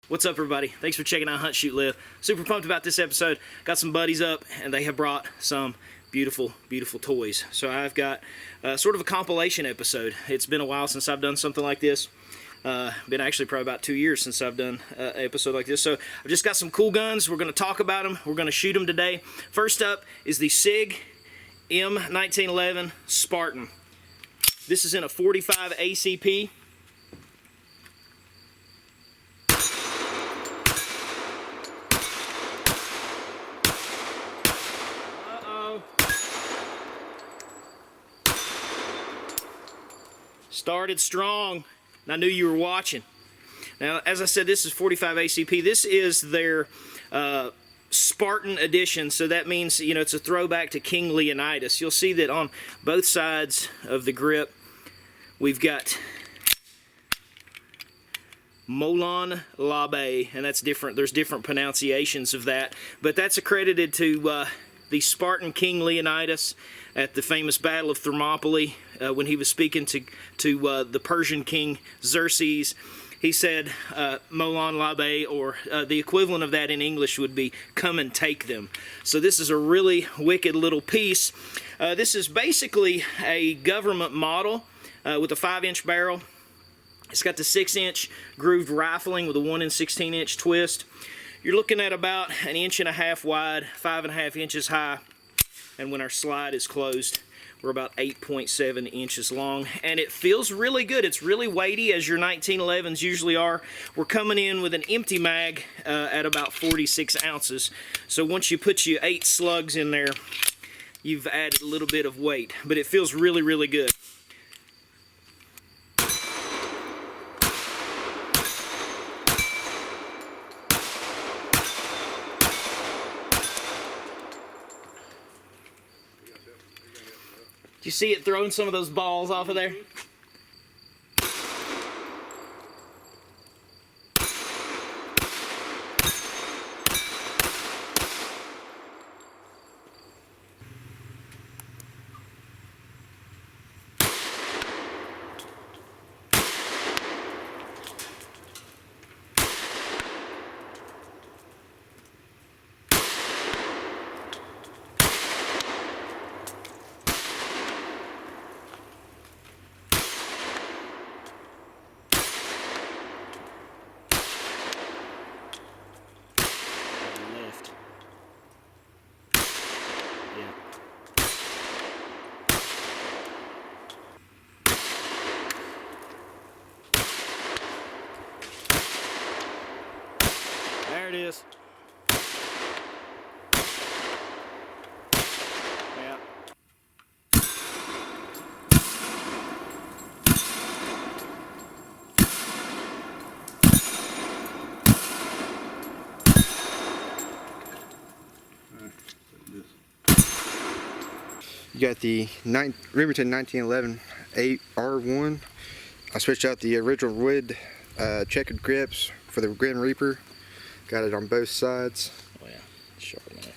What's up, everybody? Thanks for checking out Hunt, Shoot, Live. Super pumped about this episode. Got some buddies up, and they have brought some beautiful, beautiful toys. So I've got sort of a compilation episode. It's been a while since I've done something like this. Been actually probably about 2 years since I've done an episode like this. So I've just got some cool guns. We're going to talk about them. We're going to shoot them today. First up is the SIG M1911 Spartan. This is in a 45 ACP. Started strong, and I knew you were watching. Now, as I said, this is 45 ACP. This is their Spartan edition, so that means, you know, it's a throwback to King Leonidas. You'll see that on both sides of the grip, we've got Molon Labe, and that's different. There's different pronunciations of that, but that's accredited to the Spartan King Leonidas at the famous Battle of Thermopylae when he was speaking to the Persian king Xerxes. He said Molon Labe, or the equivalent of that in English would be come and take them. So this is a really wicked little piece. This is basically a government model with a 5-inch barrel. It's got the 6-inch grooved rifling with a 1 16-inch twist. You're looking at about 1.5 inches wide, 5.5 inches high, and when our slide is closed, we're about 8.7 inches long, and it feels really good. It's really weighty, as your 1911s usually are. We're coming in with an empty mag at about 46 ounces, so once you put your 8 slugs in there, you've added a little bit of weight, but it feels really, really good. Do you see it throwing some of those balls off of there? There it is. Yeah. You got the Remington 1911 8R1. I switched out the original wood checkered grips for the Grim Reaper. Got it on both sides. Oh yeah, sharp enough.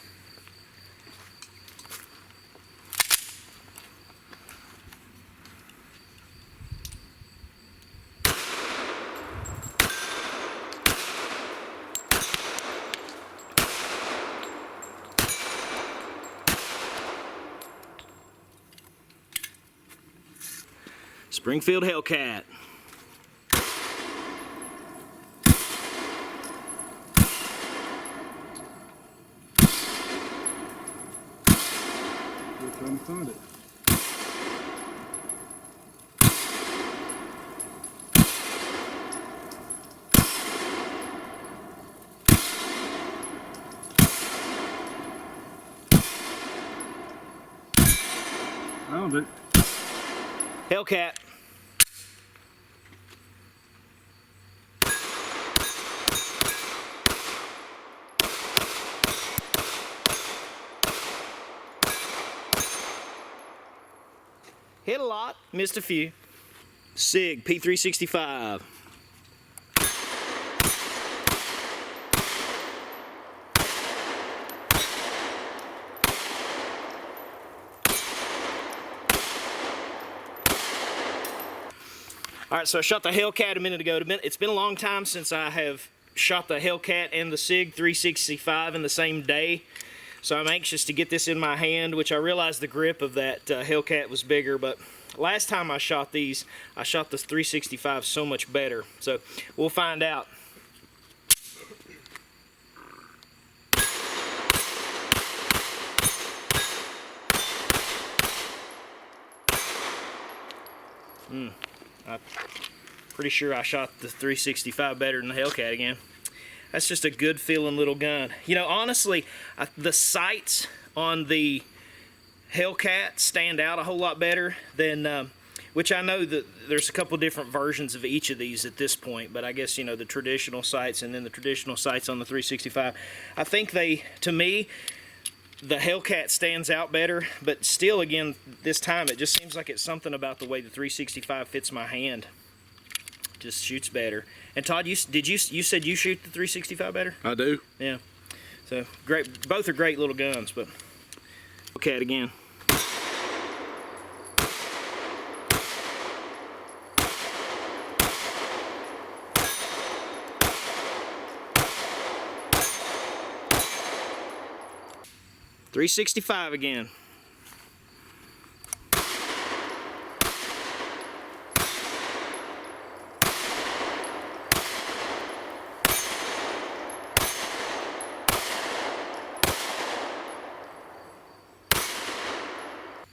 Springfield Hellcat. Found it. Found it. Hellcat. Hit a lot, missed a few. SIG P365. All right, so I shot the Hellcat a minute ago. It's been a long time since I have shot the Hellcat and the SIG 365 in the same day, so I'm anxious to get this in my hand, which I realized the grip of that Hellcat was bigger, but last time I shot these, I shot the 365 so much better, so we'll find out. I'm pretty sure I shot the 365 better than the Hellcat again. That's just a good feeling little gun. You know, honestly, the sights on the Hellcat stand out a whole lot better than, which I know that there's a couple different versions of each of these at this point, but I guess, you know, the traditional sights and then the traditional sights on the 365. I think to me, the Hellcat stands out better, but still, again, this time it just seems like it's something about the way the 365 fits my hand. Just shoots better. And Todd, you said you shoot the 365 better? I do. Yeah. So great. Both are great little guns, but Hellcat again. .365 again.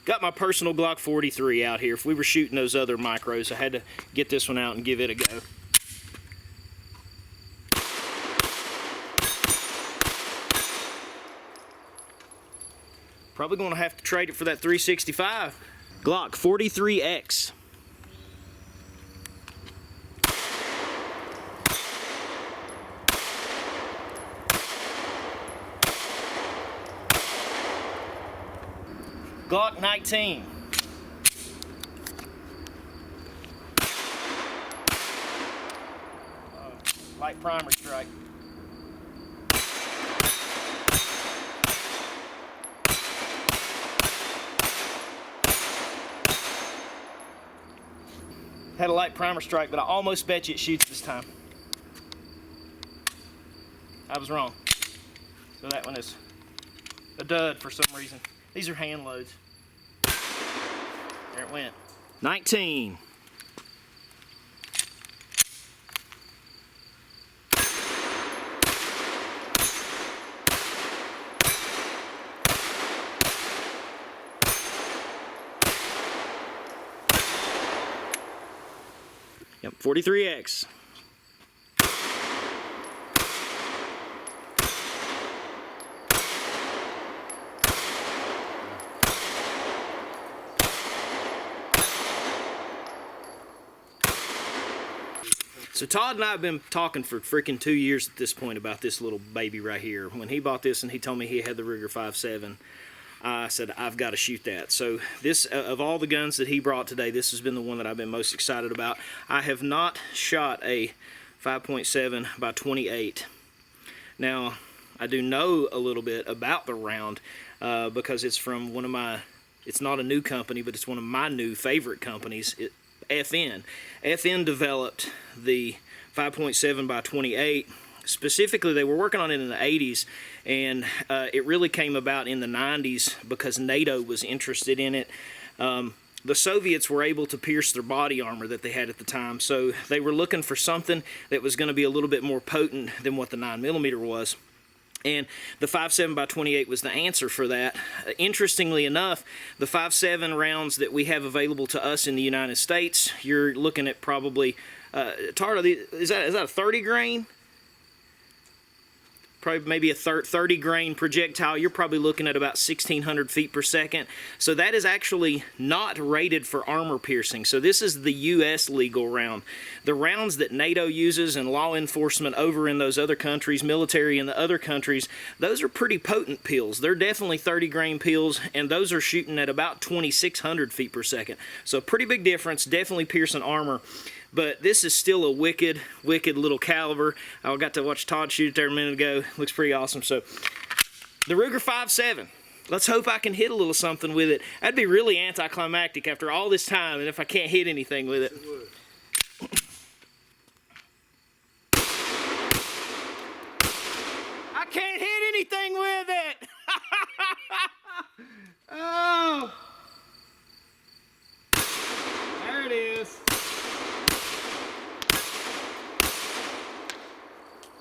Got my personal Glock 43 out here. If we were shooting those other micros, I had to get this one out and give it a go. Probably going to have to trade it for that 365. Glock 43X. Glock 19. Light primer strike. Had a light primer strike, but I almost bet you it shoots this time. I was wrong. So that one is a dud for some reason. These are hand loads. There it went. 19. Yep, 43X. So Todd and I have been talking for freaking 2 years at this point about this little baby right here. When he bought this and he told me he had the Ruger 5.7, I said, I've got to shoot that. So this, of all the guns that he brought today, this has been the one that I've been most excited about. I have not shot a 5.7 by 28. Now, I do know a little bit about the round because it's from one of my, it's not a new company, but it's one of my new favorite companies, FN. FN developed the 5.7 by 28. Specifically, they were working on it in the 80s, and it really came about in the 90s because NATO was interested in it. The Soviets were able to pierce their body armor that they had at the time, so they were looking for something that was going to be a little bit more potent than what the 9mm was. And the 5.7 by 28 was the answer for that. Interestingly enough, the 5.7 rounds that we have available to us in the United States, you're looking at probably, Tardo, is that a 30 grain? Probably maybe a 30 grain projectile. You're probably looking at about 1,600 feet per second. So that is actually not rated for armor piercing. So this is the U.S. legal round. The rounds that NATO uses and law enforcement over in those other countries, military in the other countries, those are pretty potent pills. They're definitely 30 grain pills, and those are shooting at about 2,600 feet per second. So pretty big difference, definitely piercing armor. But this is still a wicked, wicked little caliber. I got to watch Todd shoot it there a minute ago. Looks pretty awesome. So, the Ruger 5.7. Let's hope I can hit a little something with it. That'd be really anticlimactic after all this time, and if I can't hit anything with it.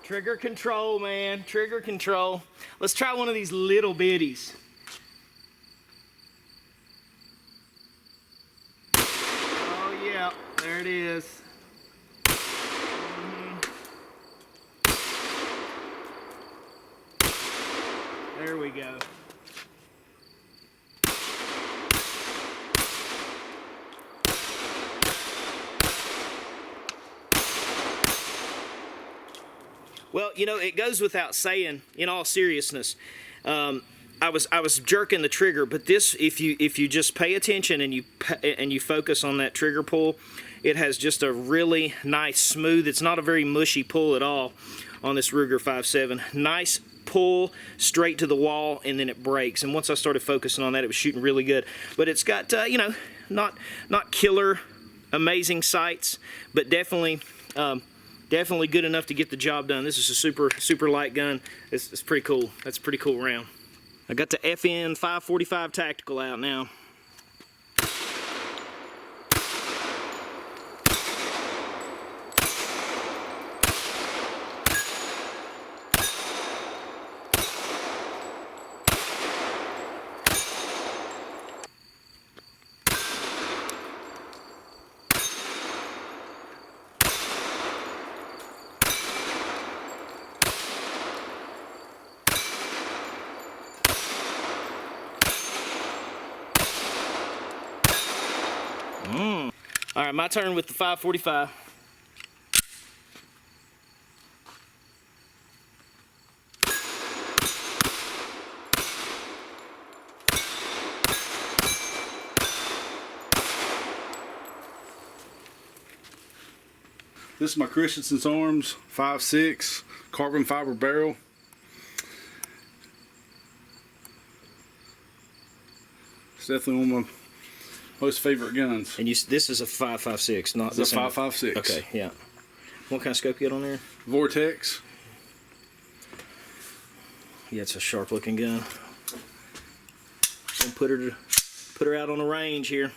Trigger control, man. Trigger control. Let's try one of these little bitties. Oh, yeah. There it is. There we go. Well, you know, it goes without saying, in all seriousness, I was jerking the trigger, but this, if you just pay attention and you focus on that trigger pull, it has just a really nice smooth. It's not a very mushy pull at all on this Ruger 5.7. Nice pull straight to the wall, and then it breaks. And once I started focusing on that, it was shooting really good. But it's got you know, not killer amazing sights, but definitely good enough to get the job done. This is a super light gun. It's pretty cool. That's a pretty cool round. I got the FN 545 Tactical out now. All right, my turn with the 545. This is my Christensen's Arms 5.6 carbon fiber barrel. It's definitely one of my most favorite guns. And this is a 5.56, not This this is a 5.56. Okay, yeah. What kind of scope you got on there? Vortex. Yeah, it's a sharp looking gun. Gonna put her out on the range here.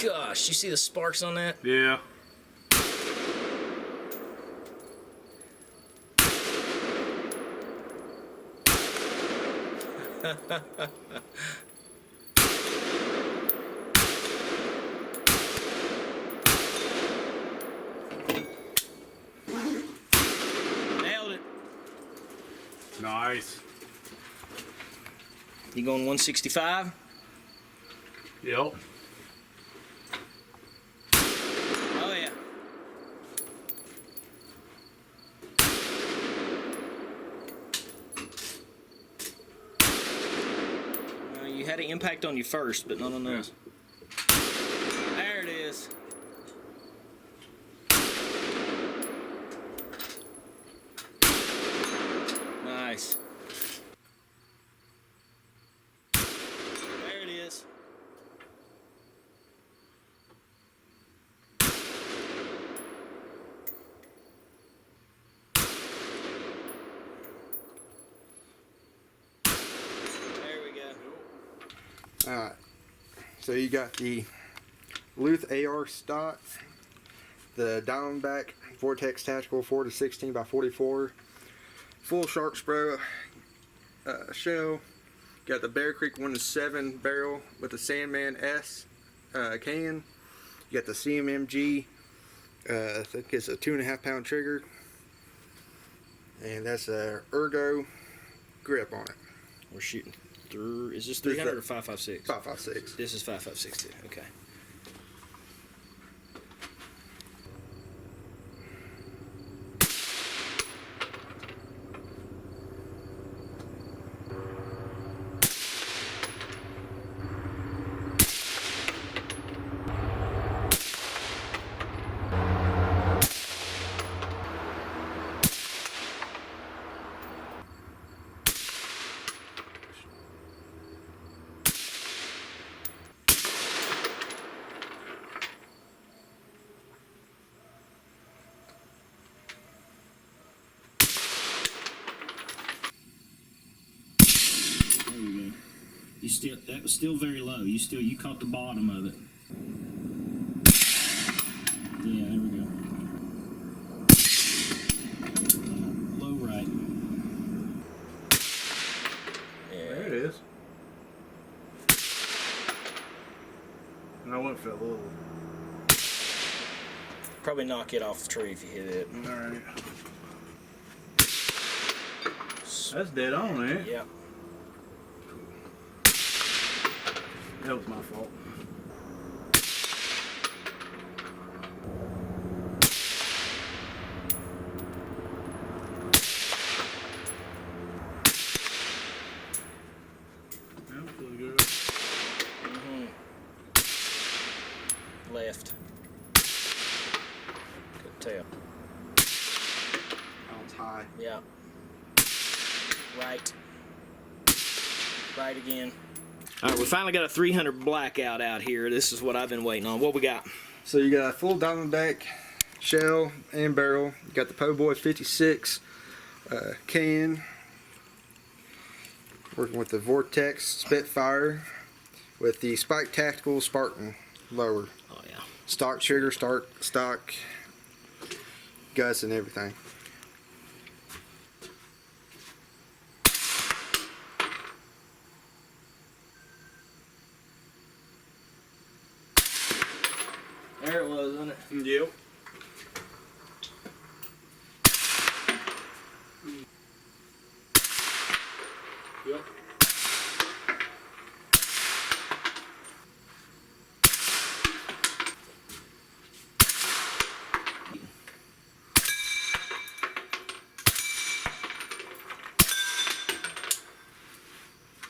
Gosh, you see the sparks on that? Yeah. Nailed it. Nice. You going 165? Yep. Oh yeah. You had an impact on you first, but not on those. There it is. Nice. There it is. Alright, so you got the Luth AR stock, the Diamondback Vortex Tactical 4-16 by 44, full Shark Spro shell. Got the Bear Creek 1-7 barrel with the Sandman S can. You got the CMMG, I think it's a 2.5 pound trigger, and that's a Ergo grip on it. We're shooting through. Is this 300 or 5.56? 5.56. This is 5.56 too. Okay. that was still very low. You caught the bottom of it. Yeah, there we go. Low right. Yeah. There it is. And I went for a little. Probably knock it off the tree if you hit it. Alright. That's dead on, eh? Yeah. That was my fault. Yeah, feels good. Left. Good tell. Bounce high. Yeah. Right. Right again. All right, we finally got a 300 blackout out here. This is what I've been waiting on. What we got? So you got a full Diamondback shell and barrel. You got the Po' Boy 56 can. Working with the Vortex Spitfire with the Spike Tactical Spartan lower. Oh yeah. Stock trigger, stock guts and everything. There it was, wasn't it? Yep. Yep.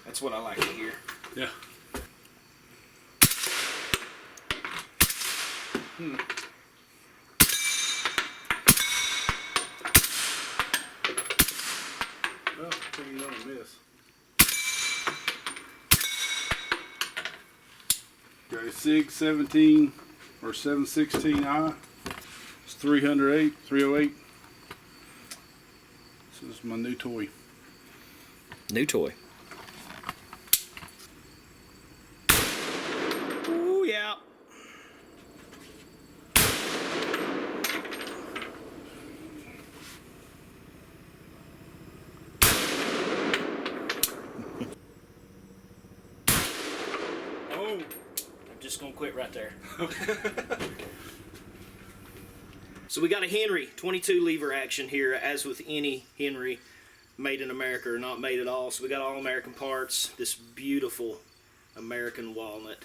That's what I like to hear. Yeah. Well, I think you're gonna miss. Got a SIG 17 or 716i. It's 308. This is my new toy. New toy. Ooh, yeah. Oh, I'm just gonna quit right there. So we got a Henry 22 lever action here, as with any Henry made in America or not made at all. So we got all American parts. This beautiful American walnut.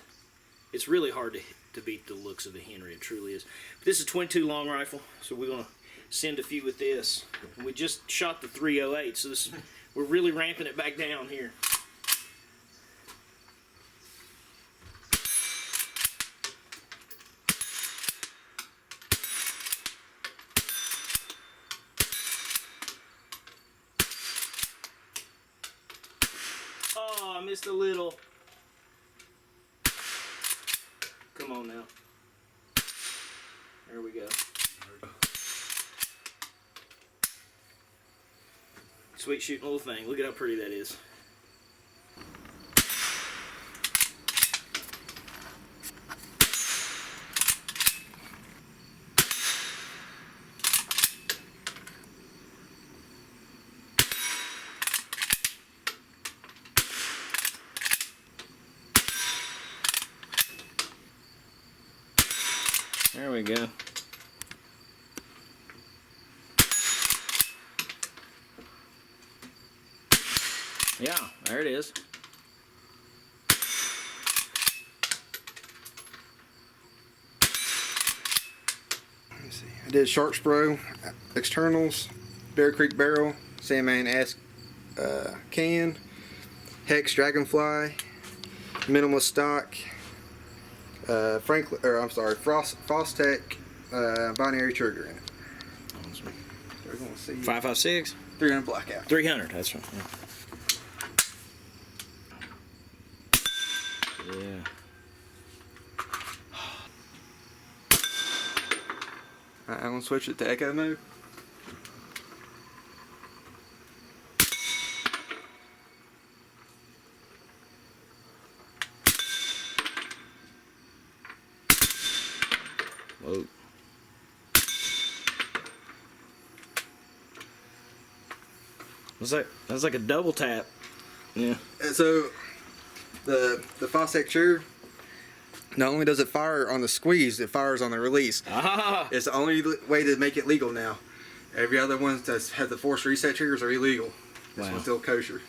It's really hard to beat the looks of a Henry. It truly is. But this is a 22 long rifle, so we're gonna send a few with this. We just shot the 308, so this we're really ramping it back down here. Oh, I missed a little. Come on now. There we go. Sweet shooting little thing. Look at how pretty that is. There we go. Yeah, there it is. Let me see. I did Shark Spro externals, Bear Creek barrel, Sandman can, Hex Dragonfly, minimalist stock, Frostech binary trigger in it. So we're gonna see 5.56. 300 blackout. 300. That's right. Yeah. Alright, I'm gonna switch it to echo mode. Whoa. That was like a double tap. Yeah. And so the Fossack trigger, not only does it fire on the squeeze, it fires on the release. Ah. It's the only way to make it legal now. Every other one that has the force reset triggers are illegal. This one's still kosher.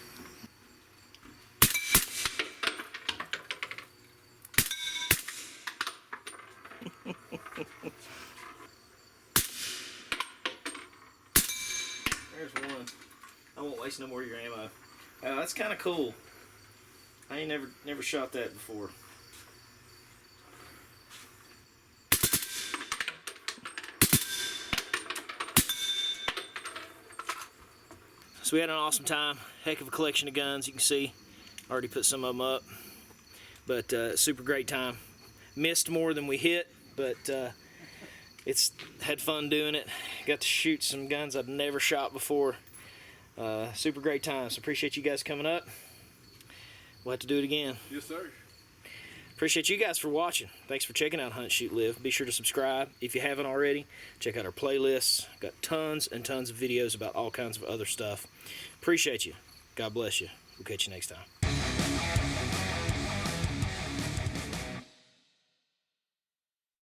There's one. I won't waste no more of your ammo. That's kind of cool. I ain't never shot that before. So we had an awesome time. Heck of a collection of guns. You can see, already put some of them up. But super great time. Missed more than we hit, but it's had fun doing it. Got to shoot some guns I've never shot before. Super great time. So appreciate you guys coming up. We'll have to do it again. Yes, sir. Appreciate you guys for watching. Thanks for checking out Hunt, Shoot, Live. Be sure to subscribe if you haven't already. Check out our playlists. Got tons and tons of videos about all kinds of other stuff. Appreciate you. God bless you. We'll catch you next time.